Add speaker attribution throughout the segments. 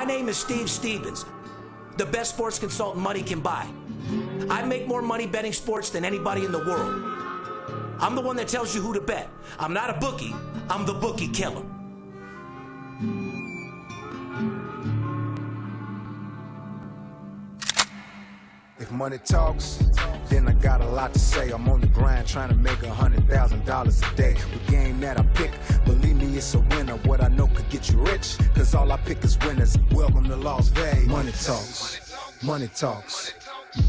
Speaker 1: name is Steve Stevens, the best sports consultant money can buy. I make more money betting sports than anybody in the world. I'm the one that tells you who to bet. I'm not a bookie, I'm the bookie killer.
Speaker 2: If money talks, then I got a lot to say. I'm on the grind trying to make $100,000 a day. The game that I pick, believe me, it's a winner. What I know could get you rich, cause all I pick is winners. Welcome to Las Vegas. Money talks, money talks.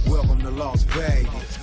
Speaker 2: Welcome to Las Vegas.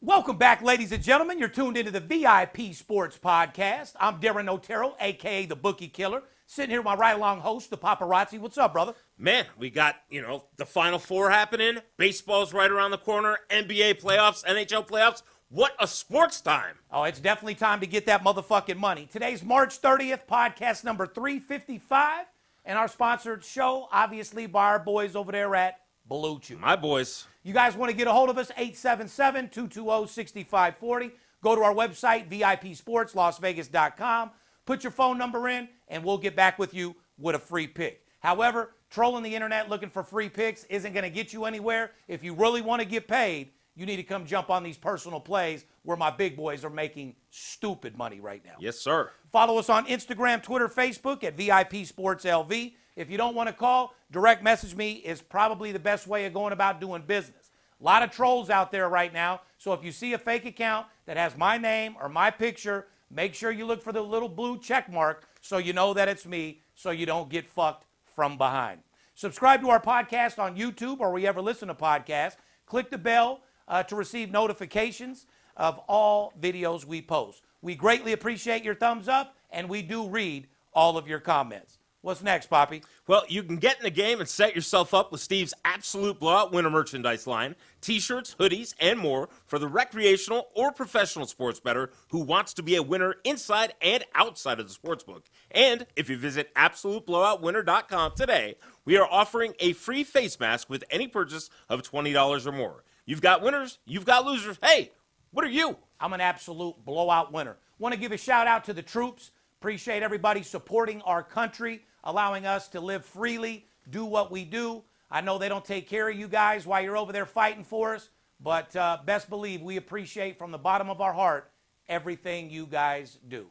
Speaker 3: Welcome back, ladies and gentlemen. You're tuned into the VIP Sports Podcast. I'm Darren Otero, a.k.a. the Bookie Killer. Sitting here with my ride-along host, the Paparazzi. What's up, brother?
Speaker 4: Man, we got, the Final Four happening. Baseball's right around the corner. NBA playoffs, NHL playoffs. What a sports time.
Speaker 3: Oh, it's definitely time to get that motherfucking money. Today's March 30th, podcast number 355. And our sponsored show, obviously, by our boys over there at Blue Chew.
Speaker 4: My boys.
Speaker 3: You guys want to get a hold of us, 877-220-6540. Go to our website, VIPSportsLasVegas.com. Put your phone number in, and we'll get back with you with a free pick. However, trolling the internet looking for free picks isn't going to get you anywhere. If you really want to get paid, you need to come jump on these personal plays where my big boys are making stupid money right now.
Speaker 4: Yes, sir.
Speaker 3: Follow us on Instagram, Twitter, Facebook at VIP Sports LV. If you don't want to call, direct message me is probably the best way of going about doing business. A lot of trolls out there right now, so if you see a fake account that has my name or my picture, make sure you look for the little blue check mark so you know that it's me, so you don't get fucked from behind. Subscribe to our podcast on YouTube or wherever you listen to podcasts. Click the bell to receive notifications of all videos we post. We greatly appreciate your thumbs up, and we do read all of your comments. What's next, Poppy?
Speaker 4: Well, you can get in the game and set yourself up with Steve's Absolute Blowout Winter merchandise line, t-shirts, hoodies, and more for the recreational or professional sports bettor who wants to be a winner inside and outside of the sportsbook. And if you visit AbsoluteBlowoutWinner.com today, we are offering a free face mask with any purchase of $20 or more. You've got winners, you've got losers. Hey, what are you?
Speaker 3: I'm an absolute blowout winner. Want to give a shout out to the troops. Appreciate everybody supporting our country, allowing us to live freely, do what we do. I know they don't take care of you guys while you're over there fighting for us, but best believe we appreciate from the bottom of our heart everything you guys do.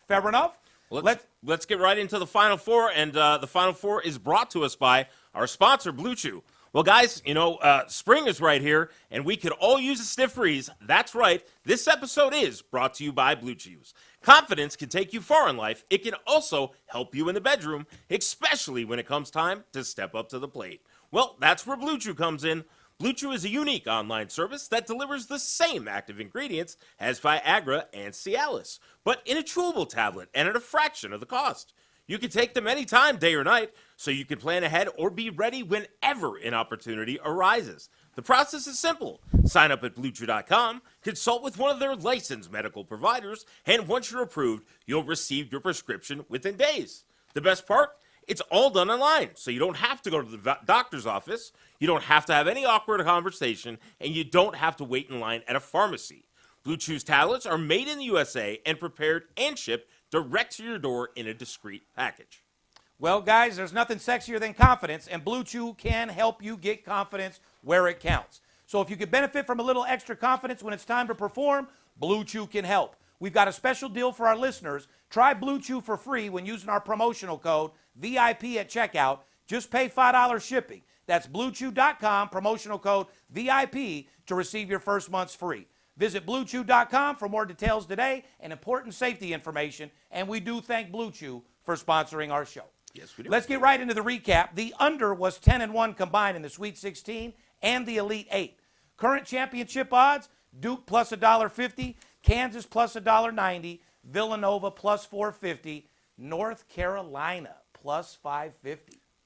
Speaker 3: Fair enough?
Speaker 4: Let's get right into the Final Four, and the Final Four is brought to us by our sponsor, Blue Chew. Well, guys, spring is right here, and we could all use a stiff freeze. That's right. This episode is brought to you by Blue Chews. Confidence can take you far in life. It can also help you in the bedroom, especially when it comes time to step up to the plate. Well, that's where Blue Chew comes in. Blue Chew is a unique online service that delivers the same active ingredients as Viagra and Cialis, but in a chewable tablet and at a fraction of the cost. You can take them anytime, day or night, so you can plan ahead or be ready whenever an opportunity arises. The process is simple. Sign up at BlueChew.com, consult with one of their licensed medical providers, and once you're approved, you'll receive your prescription within days. The best part? It's all done online, so you don't have to go to the doctor's office, you don't have to have any awkward conversation, and you don't have to wait in line at a pharmacy. Blue Chew's tablets are made in the USA and prepared and shipped direct to your door in a discreet package.
Speaker 3: Well, guys, there's nothing sexier than confidence, and Blue Chew can help you get confidence where it counts. So if you could benefit from a little extra confidence when it's time to perform, Blue Chew can help. We've got a special deal for our listeners. Try Blue Chew for free when using our promotional code VIP at checkout. Just pay $5 shipping. That's BlueChew.com, promotional code VIP to receive your first month's free. Visit BlueChew.com for more details today and important safety information. And we do thank Blue Chew for sponsoring our show.
Speaker 4: Yes, we do.
Speaker 3: Let's get right into the recap. The under was 10-1 combined in the Sweet 16 and the Elite 8. Current championship odds, Duke plus $1.50, Kansas plus $1.90, Villanova plus $4.50, North Carolina plus $5.50.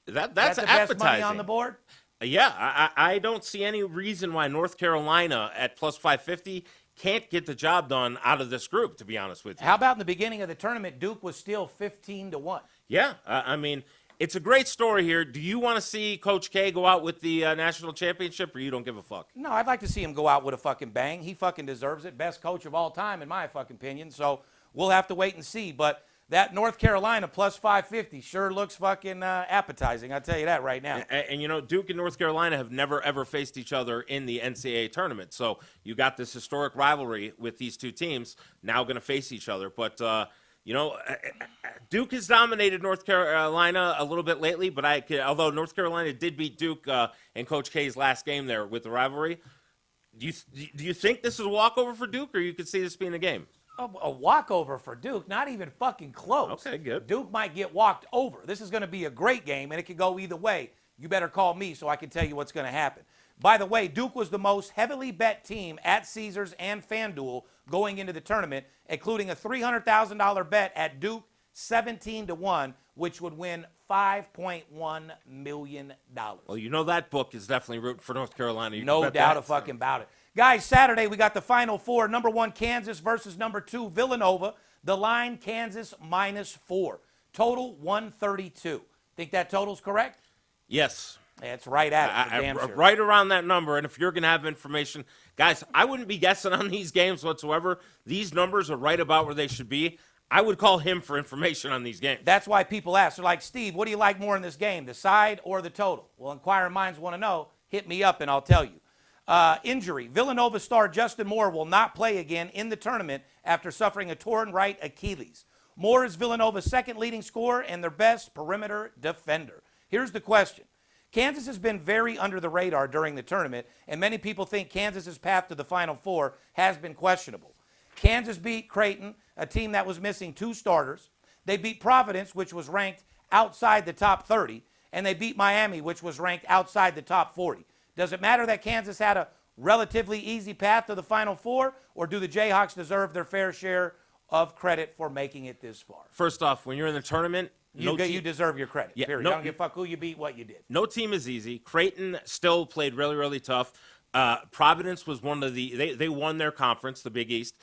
Speaker 4: That's
Speaker 3: the
Speaker 4: appetizing.
Speaker 3: best money on the board?
Speaker 4: Yeah, I don't see any reason why North Carolina at plus 550 can't get the job done out of this group, to be honest with you.
Speaker 3: How about in the beginning of the tournament, Duke was still 15-1?
Speaker 4: Yeah, I mean, it's a great story here. Do you want to see Coach K go out with the national championship, or you don't give a fuck?
Speaker 3: No, I'd like to see him go out with a fucking bang. He fucking deserves it. Best coach of all time, in my fucking opinion. So we'll have to wait and see. But that North Carolina plus 550 sure looks fucking appetizing. I'll tell you that right now.
Speaker 4: And, you know, Duke and North Carolina have never, ever faced each other in the NCAA tournament. So you got this historic rivalry with these two teams now going to face each other. But, you know, Duke has dominated North Carolina a little bit lately. But although North Carolina did beat Duke in Coach K's last game there with the rivalry, do you think this is a walkover for Duke, or you could see this being a game?
Speaker 3: A walkover for Duke, not even fucking close.
Speaker 4: Okay, good.
Speaker 3: Duke might get walked over. This is going to be a great game, and it could go either way. You better call me so I can tell you what's going to happen. By the way, Duke was the most heavily bet team at Caesars and FanDuel going into the tournament, including a $300,000 bet at Duke 17-1, which would win $5.1 million.
Speaker 4: Well, you know that book is definitely rooting for North Carolina.
Speaker 3: No doubt about it. Guys, Saturday we got the Final Four. Number 1, Kansas versus number 2, Villanova. The line, Kansas -4. Total 132. Think that total's correct?
Speaker 4: Yes.
Speaker 3: That's right at it. Damn sure.
Speaker 4: Right around that number. And if you're going to have information, guys, I wouldn't be guessing on these games whatsoever. These numbers are right about where they should be. I would call him for information on these games.
Speaker 3: That's why people ask. They're like, Steve, what do you like more in this game, the side or the total? Well, inquiring minds want to know. Hit me up and I'll tell you. Injury. Villanova star Justin Moore will not play again in the tournament after suffering a torn right Achilles. Moore is Villanova's second leading scorer and their best perimeter defender. Here's the question. Kansas has been very under the radar during the tournament, and many people think Kansas's path to the Final Four has been questionable. Kansas beat Creighton, a team that was missing 2 starters. They beat Providence, which was ranked outside the top 30, and they beat Miami, which was ranked outside the top 40. Does it matter that Kansas had a relatively easy path to the Final Four, or do the Jayhawks deserve their fair share of credit for making it this far?
Speaker 4: First off, when you're in the tournament,
Speaker 3: you deserve your credit.
Speaker 4: Yeah,
Speaker 3: period.
Speaker 4: I
Speaker 3: don't give a fuck who you beat, what you did.
Speaker 4: No team is easy. Creighton still played really, really tough. Providence was one of they won their conference, the Big East.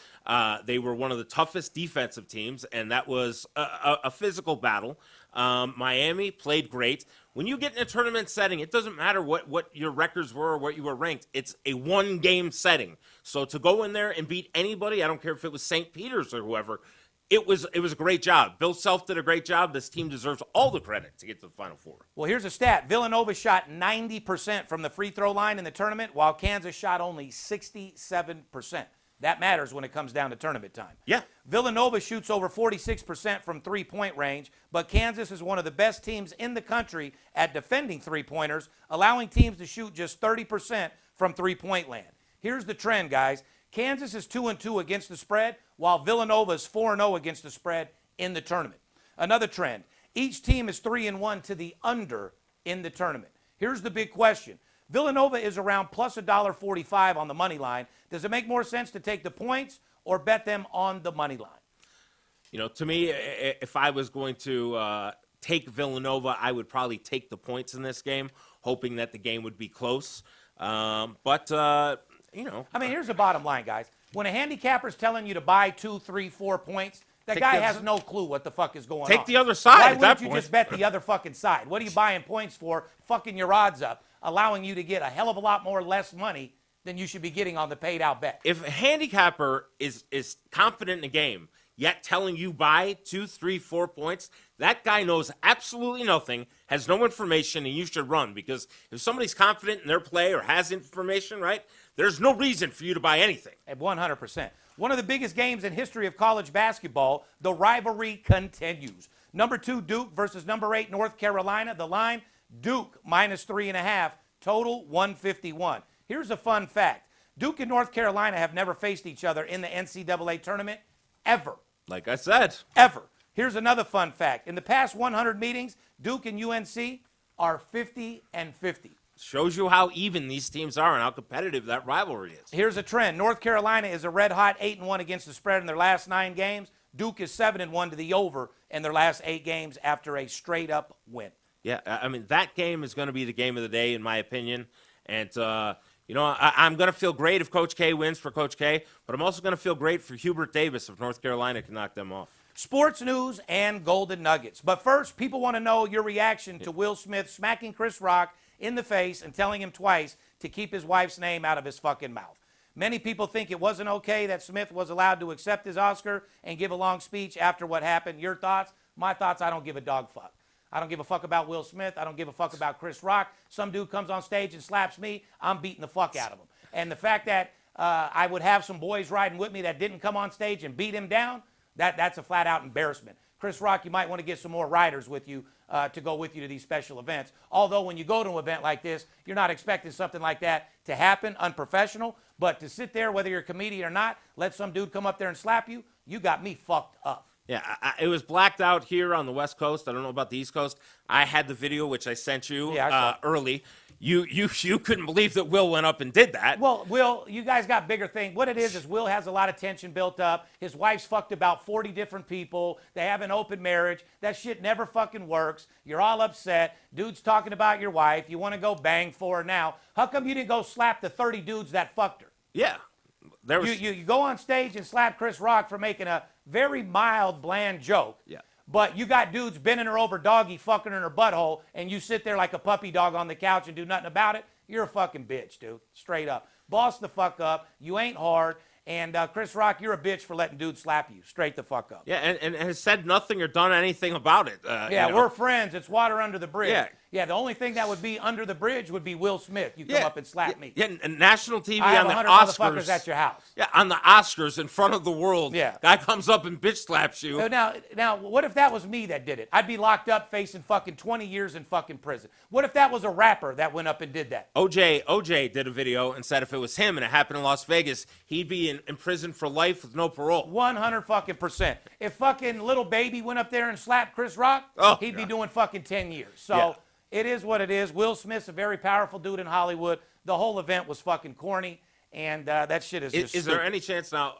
Speaker 4: They were one of the toughest defensive teams, and that was a physical battle. Miami played great. When you get in a tournament setting, it doesn't matter what your records were or what you were ranked. It's a one-game setting. So to go in there and beat anybody, I don't care if it was St. Peter's or whoever, it was a great job. Bill Self did a great job. This team deserves all the credit to get to the Final Four.
Speaker 3: Well, here's a stat. Villanova shot 90% from the free throw line in the tournament, while Kansas shot only 67%. That matters when it comes down to tournament time.
Speaker 4: Yeah.
Speaker 3: Villanova shoots over 46% from three-point range, but Kansas is one of the best teams in the country at defending three-pointers, allowing teams to shoot just 30% from three-point land. Here's the trend, guys. Kansas is 2-2 against the spread, while Villanova is 4-0 against the spread in the tournament. Another trend. Each team is 3-1 to the under in the tournament. Here's the big question. Villanova is around plus $1.45 on the money line. Does it make more sense to take the points or bet them on the money line?
Speaker 4: You know, to me, if I was going to take Villanova, I would probably take the points in this game, hoping that the game would be close. You know.
Speaker 3: I mean, here's the bottom line, guys. When a handicapper's telling you to buy 2, 3, 4 points, that guy has no clue what the fuck is going on.
Speaker 4: Take the other side
Speaker 3: Why
Speaker 4: at that
Speaker 3: wouldn't you
Speaker 4: point?
Speaker 3: just bet the other fucking side? What are you buying points for? Fucking your odds up, allowing you to get a hell of a lot more less money than you should be getting on the paid out bet.
Speaker 4: If a handicapper is confident in the game, yet telling you buy 2, 3, 4 points, that guy knows absolutely nothing, has no information, and you should run. Because if somebody's confident in their play or has information, right, there's no reason for you to buy anything.
Speaker 3: At 100%. One of the biggest games in history of college basketball, the rivalry continues. Number 2, Duke versus number 8, North Carolina. The line, Duke minus 3.5, total 151. Here's a fun fact. Duke and North Carolina have never faced each other in the NCAA tournament, ever.
Speaker 4: Like I said.
Speaker 3: Ever. Here's another fun fact. In the past 100 meetings, Duke and UNC are 50-50.
Speaker 4: Shows you how even these teams are and how competitive that rivalry is.
Speaker 3: Here's a trend. North Carolina is a red-hot 8-1 against the spread in their last 9 games. Duke is 7-1 to the over in their last 8 games after a straight-up win.
Speaker 4: Yeah, I mean, that game is going to be the game of the day, in my opinion. And, you know, I'm going to feel great if Coach K wins for Coach K, but I'm also going to feel great for Hubert Davis if North Carolina can knock them off.
Speaker 3: Sports news and Golden Nuggets. But first, people want to know your reaction to Will Smith smacking Chris Rock in the face and telling him twice to keep his wife's name out of his fucking mouth. Many people think it wasn't okay that Smith was allowed to accept his Oscar and give a long speech after what happened. Your thoughts? My thoughts, I don't give a dog fuck. I don't give a fuck about Will Smith. I don't give a fuck about Chris Rock. Some dude comes on stage and slaps me, I'm beating the fuck out of him. And the fact that I would have some boys riding with me that didn't come on stage and beat him down, that's a flat-out embarrassment. Chris Rock, you might want to get some more riders with you to go with you to these special events. Although when you go to an event like this, you're not expecting something like that to happen, unprofessional. But to sit there, whether you're a comedian or not, let some dude come up there and slap you, you got me fucked up.
Speaker 4: Yeah, it was blacked out here on the West Coast. I don't know about the East Coast. I had the video, which I sent you early. You couldn't believe that Will went up and did that.
Speaker 3: Well, Will, you guys got bigger things. What it is Will has a lot of tension built up. His wife's fucked about 40 different people. They have an open marriage. That shit never fucking works. You're all upset. Dude's talking about your wife. You want to go bang for her now. How come you didn't go slap the 30 dudes that fucked her?
Speaker 4: Yeah. There was...
Speaker 3: You go on stage and slap Chris Rock for making a very mild, bland joke.
Speaker 4: Yeah.
Speaker 3: But you got dudes bending her over doggy, fucking her in her butthole, and you sit there like a puppy dog on the couch and do nothing about it. You're a fucking bitch, dude. Straight up. Boss the fuck up. You ain't hard. And Chris Rock, you're a bitch for letting dudes slap you. Straight the fuck up.
Speaker 4: Yeah, and has said nothing or done anything about it.
Speaker 3: We're friends. It's water under the bridge.
Speaker 4: Yeah.
Speaker 3: The only thing that would be under the bridge would be Will Smith. You come up and slap me.
Speaker 4: Yeah, and national TV
Speaker 3: I have
Speaker 4: on the
Speaker 3: 100
Speaker 4: Oscars.
Speaker 3: motherfuckers at your house.
Speaker 4: Yeah, on the Oscars in front of the world.
Speaker 3: Yeah.
Speaker 4: Guy comes up and bitch slaps you.
Speaker 3: So now, what if that was me that did it? I'd be locked up facing fucking 20 years in fucking prison. What if that was a rapper that went up and did that?
Speaker 4: OJ did a video and said if it was him and it happened in Las Vegas, he'd be in prison for life with no parole.
Speaker 3: 100%. If fucking Little Baby went up there and slapped Chris Rock, he'd be doing fucking 10 years. So it is what it is. Will Smith's a very powerful dude in Hollywood. The whole event was fucking corny, and that shit is just
Speaker 4: Is there
Speaker 3: stupid.
Speaker 4: any chance now,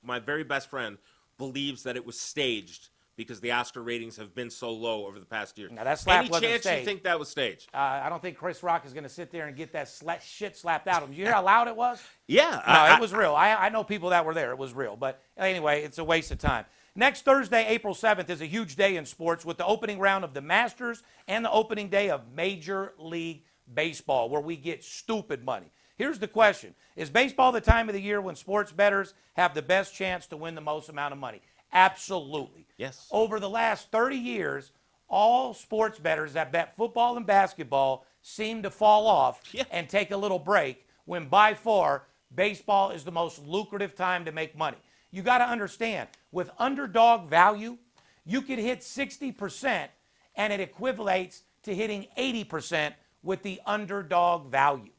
Speaker 4: my very best friend believes that it was staged because the Oscar ratings have been so low over the past year.
Speaker 3: Now, that slap
Speaker 4: Any
Speaker 3: wasn't
Speaker 4: chance
Speaker 3: staged.
Speaker 4: you think that was staged?
Speaker 3: I don't think Chris Rock is going to sit there and get that shit slapped out of him. Did you hear how loud it was?
Speaker 4: Yeah.
Speaker 3: No, it was real. I know people that were there. It was real. But anyway, it's a waste of time. Next Thursday, April 7th, is a huge day in sports with the opening round of the Masters and the opening day of Major League Baseball, where we get stupid money. Here's the question. Is baseball the time of the year when sports bettors have the best chance to win the most amount of money? Absolutely.
Speaker 4: Yes.
Speaker 3: Over the last 30 years, all sports bettors that bet football and basketball seem to fall off and take a little break when by far baseball is the most lucrative time to make money. You got to understand, with underdog value, you could hit 60% and it equivalates to hitting 80% with the underdog value.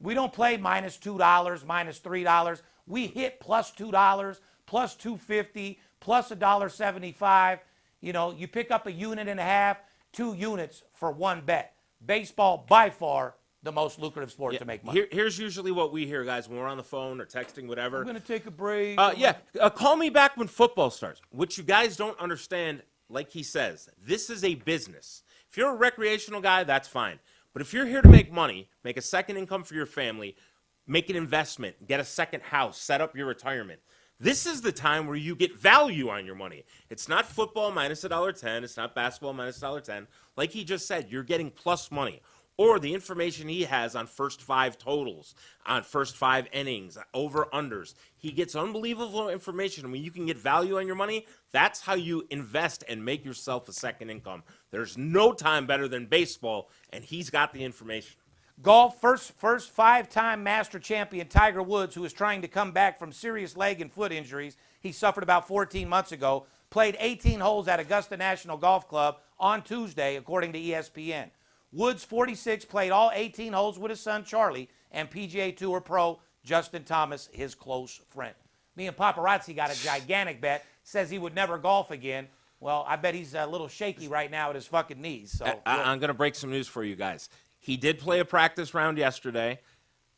Speaker 3: We don't play minus $2, minus $3. We hit plus $2, plus $2.50, plus $1.75. You know, you pick up a unit and a half, 2 units for one bet. Baseball, by far, the most lucrative sport to make money.
Speaker 4: Here's usually what we hear, guys, when we're on the phone or texting, whatever.
Speaker 3: I'm going to take a break.
Speaker 4: Call me back when football starts. What you guys don't understand, like he says, this is a business. If you're a recreational guy, that's fine. But if you're here to make money, make a second income for your family, make an investment, get a second house, set up your retirement, this is the time where you get value on your money. It's not football minus $1.10. It's not basketball minus $1.10. Like he just said, you're getting plus money. Or the information he has on first 5 totals, on first 5 innings, over-unders. He gets unbelievable information. When you can get value on your money, that's how you invest and make yourself a second income. There's no time better than baseball, and he's got the information.
Speaker 3: Golf, first 5-time master champion Tiger Woods, who is trying to come back from serious leg and foot injuries he suffered about 14 months ago, played 18 holes at Augusta National Golf Club on Tuesday, according to ESPN. Woods, 46, played all 18 holes with his son Charlie and PGA Tour pro Justin Thomas, his close friend. Me and Paparazzi got a gigantic bet, says he would never golf again. Well, I bet he's a little shaky right now at his fucking knees. So
Speaker 4: I'm going to break some news for you guys. He did play a practice round yesterday.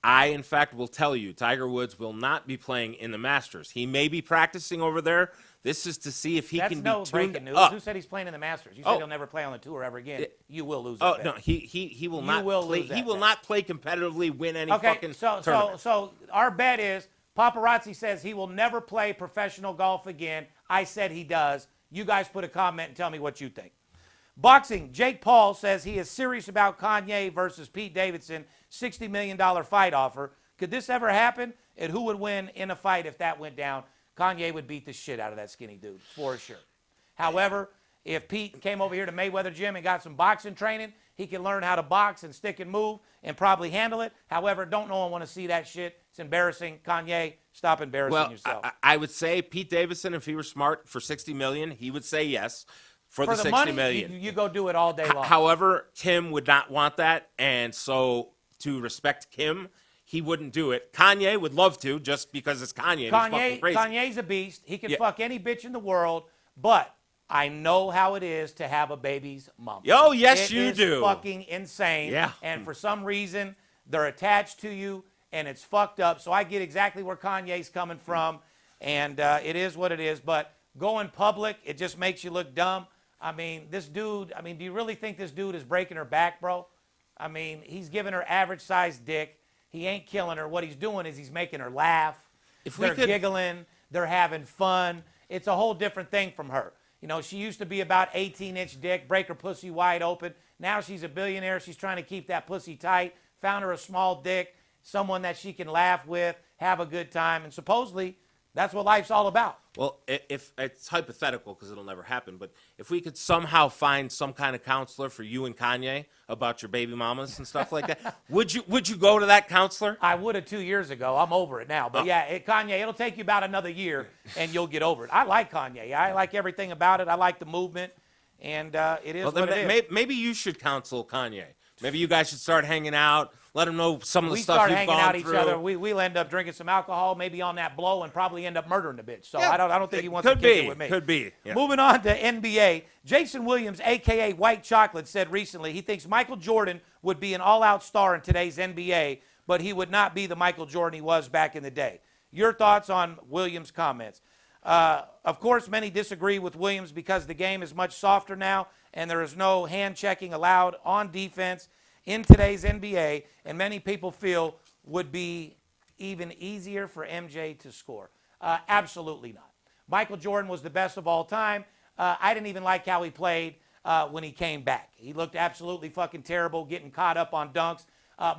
Speaker 4: I, in fact, will tell you, Tiger Woods will not be playing in the Masters. He may be practicing over there. This is to see if he can be tuned
Speaker 3: That's no breaking news.
Speaker 4: up.
Speaker 3: Who said he's playing in the Masters? You said he'll never play on the tour ever again. You will lose.
Speaker 4: Oh,
Speaker 3: that
Speaker 4: no,
Speaker 3: bet.
Speaker 4: he will not play.
Speaker 3: lose that
Speaker 4: He will
Speaker 3: bet.
Speaker 4: not play competitively, win any fucking tournament.
Speaker 3: So our bet is Paparazzi says he will never play professional golf again. I said he does. You guys put a comment and tell me what you think. Boxing, Jake Paul says he is serious about Kanye versus Pete Davidson $60 million fight offer. Could this ever happen? And who would win in a fight if that went down? Kanye would beat the shit out of that skinny dude, for sure. However, if Pete came over here to Mayweather Gym and got some boxing training, he can learn how to box and stick and move and probably handle it. However, don't no one want to see that shit. It's embarrassing. Kanye, stop embarrassing yourself.
Speaker 4: I would say Pete Davidson, if he were smart, for $60 million, he would say yes. For the $60
Speaker 3: money,
Speaker 4: million.
Speaker 3: you go do it all day long.
Speaker 4: However, Kim would not want that, and so to respect Kim, he wouldn't do it. Kanye would love to, just because it's Kanye. And he's fucking crazy.
Speaker 3: Kanye's a beast. He can fuck any bitch in the world, but I know how it is to have a baby's mom.
Speaker 4: Oh, yes, you do.
Speaker 3: It is fucking insane.
Speaker 4: Yeah.
Speaker 3: And for some reason, they're attached to you, and it's fucked up. So I get exactly where Kanye's coming from, and it is what it is. But going public, it just makes you look dumb. I mean, this dude, do you really think this dude is breaking her back, bro? I mean, he's giving her average-sized dick. He ain't killing her. What he's doing is he's making her laugh. They're giggling. They're having fun. It's a whole different thing from her. You know, she used to be about 18-inch dick, break her pussy wide open. Now she's a billionaire. She's trying to keep that pussy tight. Found her a small dick, someone that she can laugh with, have a good time, and supposedly that's what life's all about.
Speaker 4: Well, if it's hypothetical because it'll never happen, but if we could somehow find some kind of counselor for you and Kanye about your baby mamas and stuff like that, would you go to that counselor?
Speaker 3: I would have 2 years ago. I'm over it now. But Kanye, it'll take you about another year and you'll get over it. I like Kanye. I like everything about it. I like the movement, and it is what it is.
Speaker 4: Maybe you should counsel Kanye. Maybe you guys should start hanging out. Let him know some of the stuff
Speaker 3: start
Speaker 4: you've
Speaker 3: hanging
Speaker 4: gone
Speaker 3: out
Speaker 4: through.
Speaker 3: each other. We'll end up drinking some alcohol, maybe on that blow, and probably end up murdering the bitch. So
Speaker 4: Yeah,
Speaker 3: I don't think he wants to kick it with me.
Speaker 4: Could be. Yeah.
Speaker 3: Moving on to NBA, Jason Williams, a.k.a. White Chocolate, said recently he thinks Michael Jordan would be an all-out star in today's NBA, but he would not be the Michael Jordan he was back in the day. Your thoughts on Williams' comments? Of course, many disagree with Williams because the game is much softer now, and there is no hand-checking allowed on defense in today's NBA, and many people feel would be even easier for MJ to score. Absolutely not. Michael Jordan was the best of all time. I didn't even like how he played when he came back. He looked absolutely fucking terrible, getting caught up on dunks.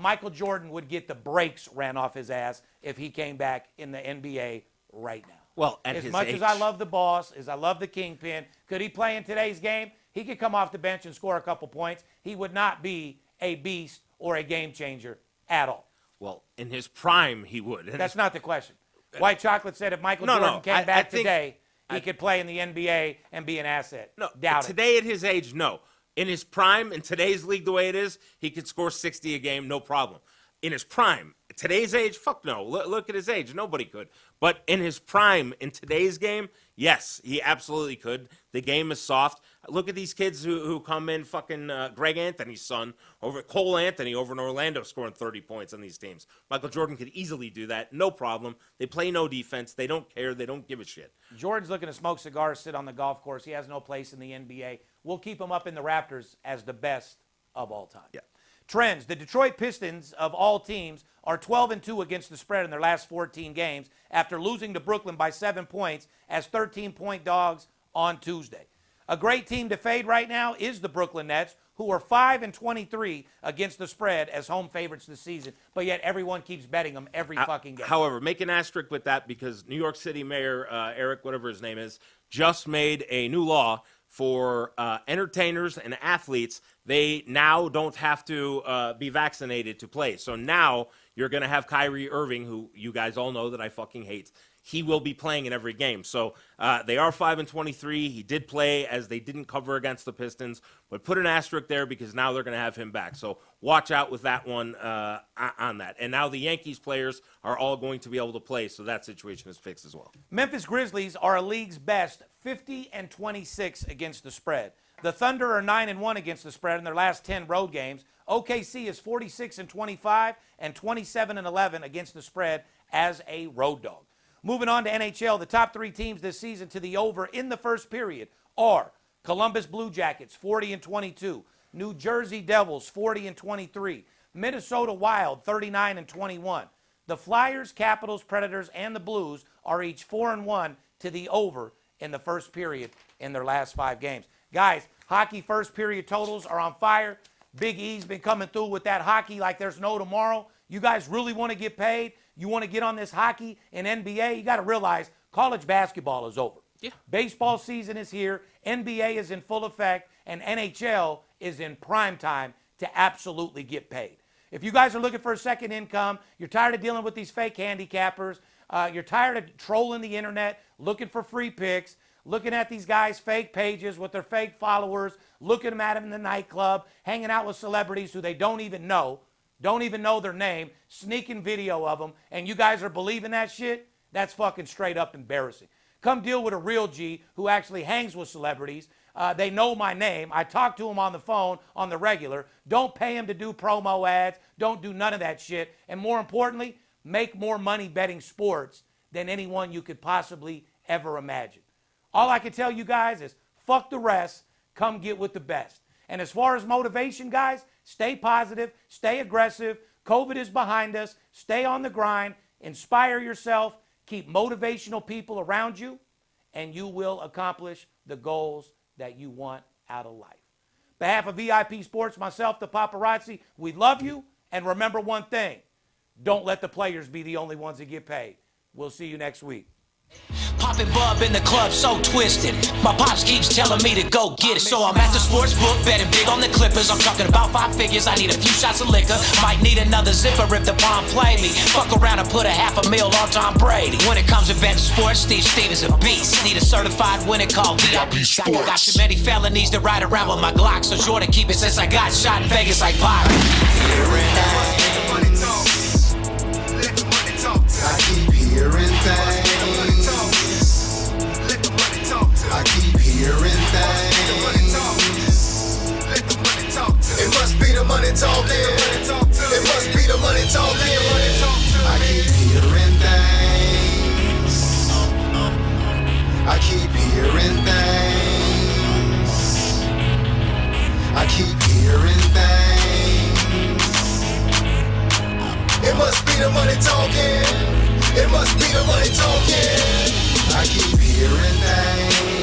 Speaker 3: Michael Jordan would get the brakes ran off his ass if he came back in the NBA right now.
Speaker 4: Well, at
Speaker 3: as
Speaker 4: his
Speaker 3: much
Speaker 4: age.
Speaker 3: as I love the boss, as I love the kingpin, could he play in today's game? He could come off the bench and score a couple points. He would not be a beast or a game changer at all.
Speaker 4: Well, in his prime, he would.
Speaker 3: That's not the question. White Chocolate said if Michael Jordan came back today, he could play in the NBA and be an asset.
Speaker 4: No,
Speaker 3: doubt
Speaker 4: today at his age, no. In his prime, in today's league the way it is, he could score 60 a game, no problem. In his prime, today's age, fuck no. Look at his age. Nobody could. But in his prime, in today's game, yes, he absolutely could. The game is soft. Look at these kids who come in, fucking Greg Anthony's son, Cole Anthony over in Orlando scoring 30 points on these teams. Michael Jordan could easily do that, no problem. They play no defense. They don't care. They don't give a shit.
Speaker 3: Jordan's looking to smoke cigars, sit on the golf course. He has no place in the NBA. We'll keep him up in the Raptors as the best of all time.
Speaker 4: Yeah.
Speaker 3: Trends. The Detroit Pistons, of all teams, are 12-2 against the spread in their last 14 games after losing to Brooklyn by 7 points as 13-point dogs on Tuesday. A great team to fade right now is the Brooklyn Nets, who are 5-23 against the spread as home favorites this season, but yet everyone keeps betting them every fucking game.
Speaker 4: However, make an asterisk with that because New York City Mayor Eric, whatever his name is, just made a new law for entertainers and athletes. They now don't have to be vaccinated to play. So now you're going to have Kyrie Irving, who you guys all know that I fucking hate. He will be playing in every game. So they are 5-23. He did play as they didn't cover against the Pistons, but put an asterisk there because now they're going to have him back. So watch out with that one on that. And now the Yankees players are all going to be able to play, so that situation is fixed as well.
Speaker 3: Memphis Grizzlies are a league's best 50-26 against the spread. The Thunder are 9-1 against the spread in their last 10 road games. OKC is 46-25 and 27-11 against the spread as a road dog. Moving on to NHL, the top three teams this season to the over in the first period are Columbus Blue Jackets, 40-22, New Jersey Devils, 40-23, Minnesota Wild, 39-21. The Flyers, Capitals, Predators, and the Blues are each 4-1 to the over in the first period in their last 5 games. Guys, hockey first period totals are on fire. Big E's been coming through with that hockey like there's no tomorrow. You guys really want to get paid? You want to get on this hockey and NBA? You got to realize college basketball is over.
Speaker 4: Yeah.
Speaker 3: Baseball season is here. NBA is in full effect, and NHL is in prime time to absolutely get paid. If you guys are looking for a second income, you're tired of dealing with these fake handicappers, you're tired of trolling the internet, looking for free picks, looking at these guys' fake pages with their fake followers, looking at them in the nightclub, hanging out with celebrities who they don't even know their name, sneaking video of them, and you guys are believing that shit? That's fucking straight up embarrassing. Come deal with a real G who actually hangs with celebrities. They know my name. I talk to them on the phone on the regular. Don't pay them to do promo ads. Don't do none of that shit. And more importantly, make more money betting sports than anyone you could possibly ever imagine. All I can tell you guys is fuck the rest. Come get with the best. And as far as motivation, guys, stay positive, stay aggressive. COVID is behind us. Stay on the grind. Inspire yourself. Keep motivational people around you, and you will accomplish the goals that you want out of life. On behalf of VIP Sports, myself, the paparazzi, we love you, and remember one thing. Don't let the players be the only ones that get paid. We'll see you next week.
Speaker 1: Poppin' bub in the club, so twisted. My pops keeps telling me to go get it. So I'm at the sports book, betting big on the Clippers. I'm talking about 5 figures, I need a few shots of liquor. Might need another zipper if the bomb play me. Fuck around and put a $500,000 on Tom Brady. When it comes to betting sports, Steve is a beast. Need a certified winner called VIP Sports. Got too many felonies to ride around with my Glock, so sure to keep it since I got shot in Vegas like Bobby.
Speaker 2: I keep hearing things. I keep hearing things. It must be the money talking. It must be the money talking. I keep hearing things. I keep hearing things. I keep hearing things. It must be the money talking. It must be the money talking. I keep hearing things.